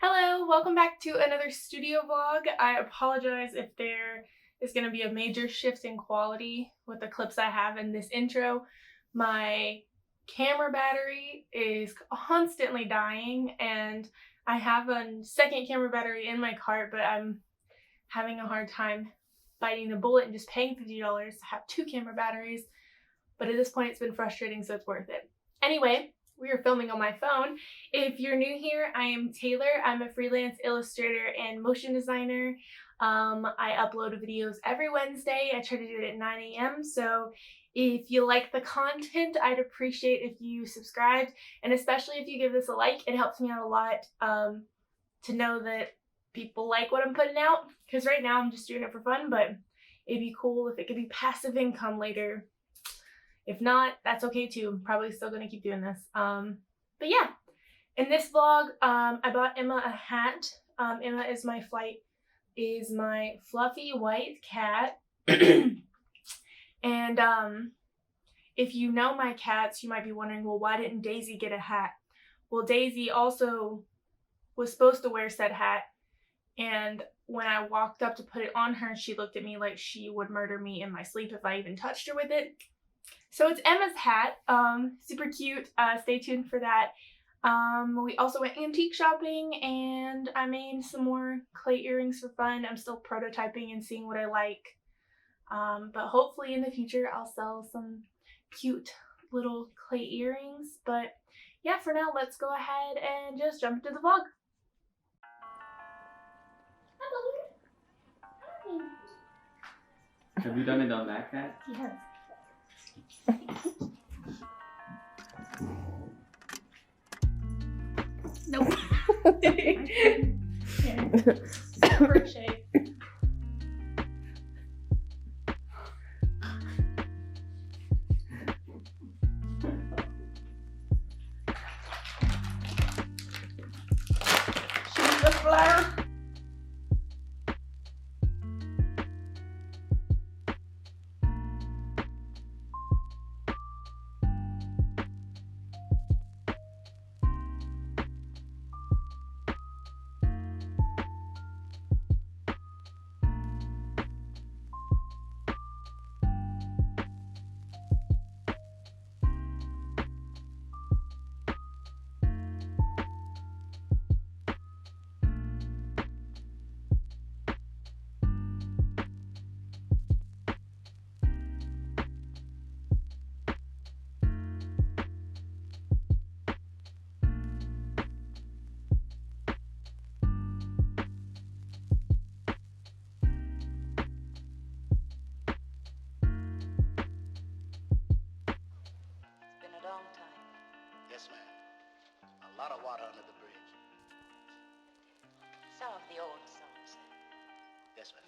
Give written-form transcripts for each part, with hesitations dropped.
Hello, welcome back to another studio vlog. I apologize if there is going to be a major shift in quality with the clips I have in this intro. My camera battery is constantly dying and I have a second camera battery in my cart, but I'm having a hard time biting the bullet and just paying $50 to have two camera batteries. But at this point it's been frustrating, so it's worth it. Anyway, we are filming on my phone. If you're new here, I am Taylor. I'm a freelance illustrator and motion designer. I upload videos every Wednesday. I try to do it at 9 a.m. So if you like the content, I'd appreciate if you subscribed, and especially if you give this a like. It helps me out a lot to know that people like what I'm putting out, because right now I'm just doing it for fun, but it'd be cool if it could be passive income later. If not, that's okay too. I'm probably still gonna keep doing this. But yeah, in this vlog, I bought Emma a hat. Emma is my fluffy white cat. And if you know my cats, you might be wondering, well, why didn't Daisy get a hat? Well, Daisy also was supposed to wear said hat, and when I walked up to put it on her, she looked at me like she would murder me in my sleep if I even touched her with it. So it's Emma's hat, super cute. Stay tuned for that. We also went antique shopping and I made some more clay earrings for fun. I'm still prototyping and seeing what I like. But hopefully in the future I'll sell some cute little clay earrings. But yeah, for now, let's go ahead and just jump into the vlog. Hello. Hi. Have you done it on that cat? Yes. Nope. Crochet. Shoot the flower. Yes, ma'am. A lot of water under the bridge. Some of the old songs. Yes, ma'am.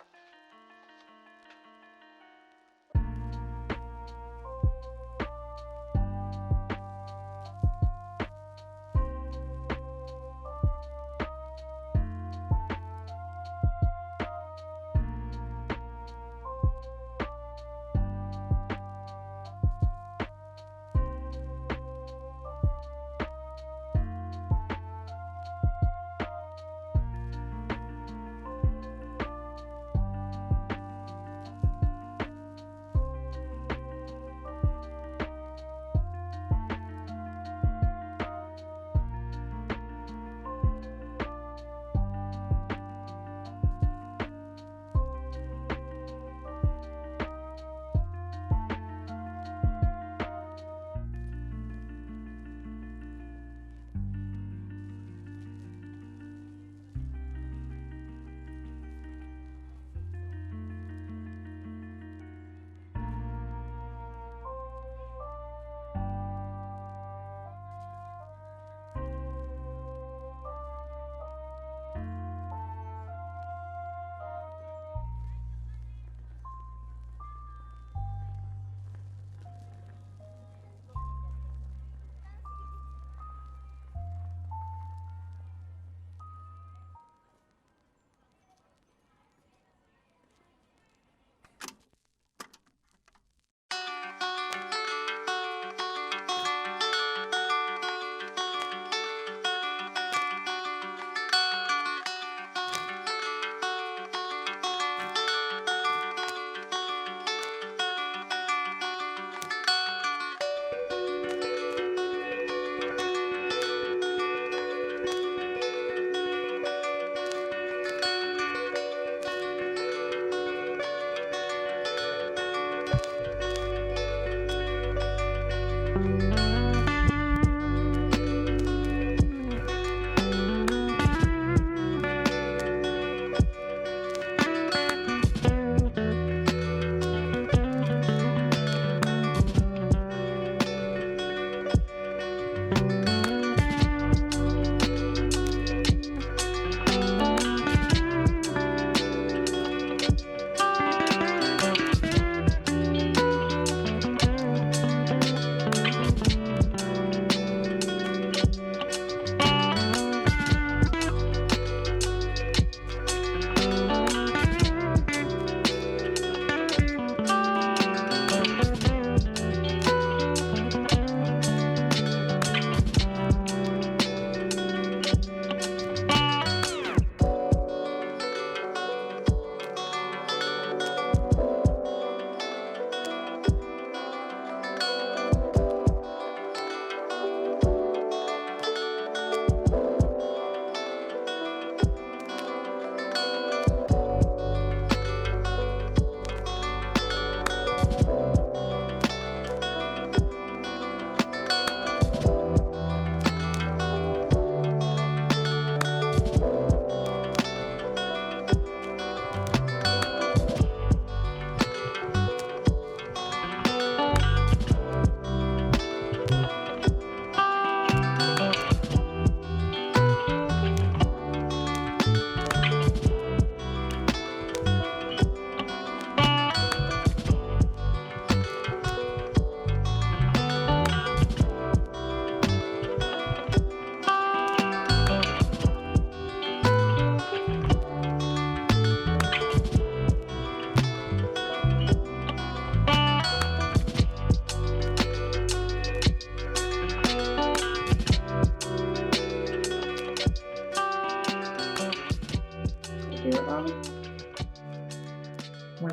What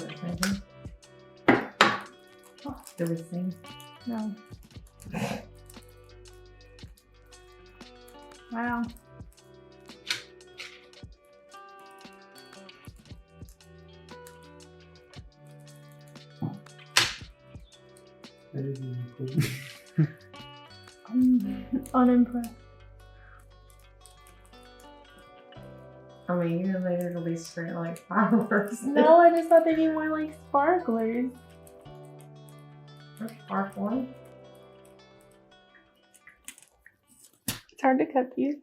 is it saying? Oh, did we sing? No. Wow. I'm unimpressed. I mean, you later it'll be straight like fireworks. No, I just thought they'd be more like sparklers. Or sparkling. It's hard to cut these.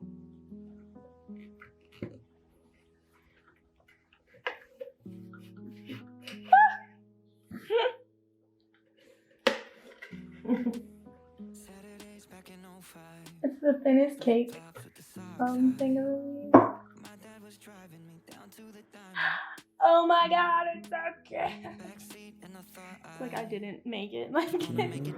It's the thinnest cake thing of the week. Oh my god, it's so cute. It's like I didn't make it. Like Maybe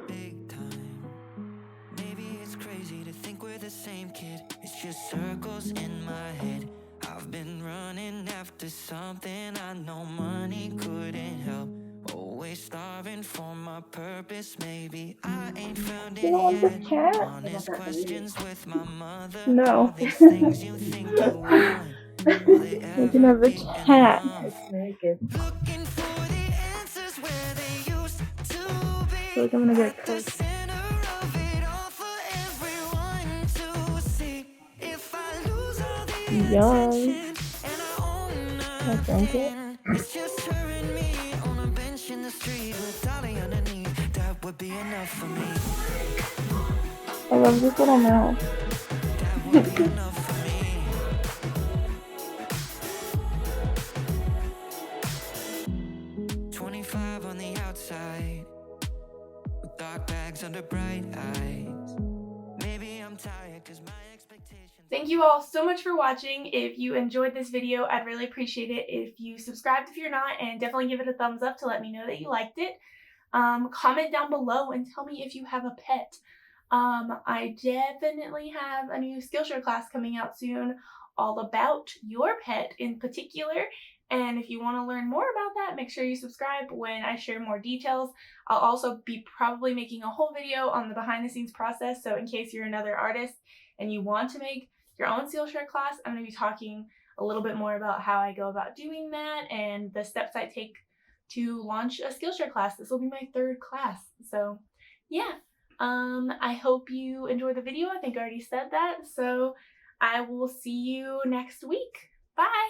it's crazy to think we're the same kid. It's just circles in my head. I've been running after something I know money couldn't help. Always starving for my purpose. Maybe I ain't found it You don't want yet. this cat? Honest questions with my mother. No. All these things you think you want. Will they You can have ever the be cat. enough? It's naked. Looking for the answers where they used to I feel like I'm gonna get At the cursed. center of it all for everyone to see. If I lose all the Young. attention and I own I drank it. nothing, it's just her and me on a bench in the street with Dolly underneath. That would be enough for me. I love this little mouse. That would be enough for me. 25 on the outside, with dark bags under bright eyes. Maybe I'm tired 'cause my expectations. Thank you all so much for watching. If you enjoyed this video, I'd really appreciate it if you subscribed if you're not, and definitely give it a thumbs up to let me know that you liked it. Comment down below and tell me if you have a pet. I definitely have a new Skillshare class coming out soon all about your pet in particular. And if you want to learn more about that, make sure you subscribe when I share more details. I'll also be probably making a whole video on the behind the scenes process. So in case you're another artist and you want to make your own Skillshare class, I'm going to be talking a little bit more about how I go about doing that and the steps I take to launch a Skillshare class. This will be my 3rd class. So yeah. I hope you enjoyed the video. I think I already said that. So I will see you next week. Bye!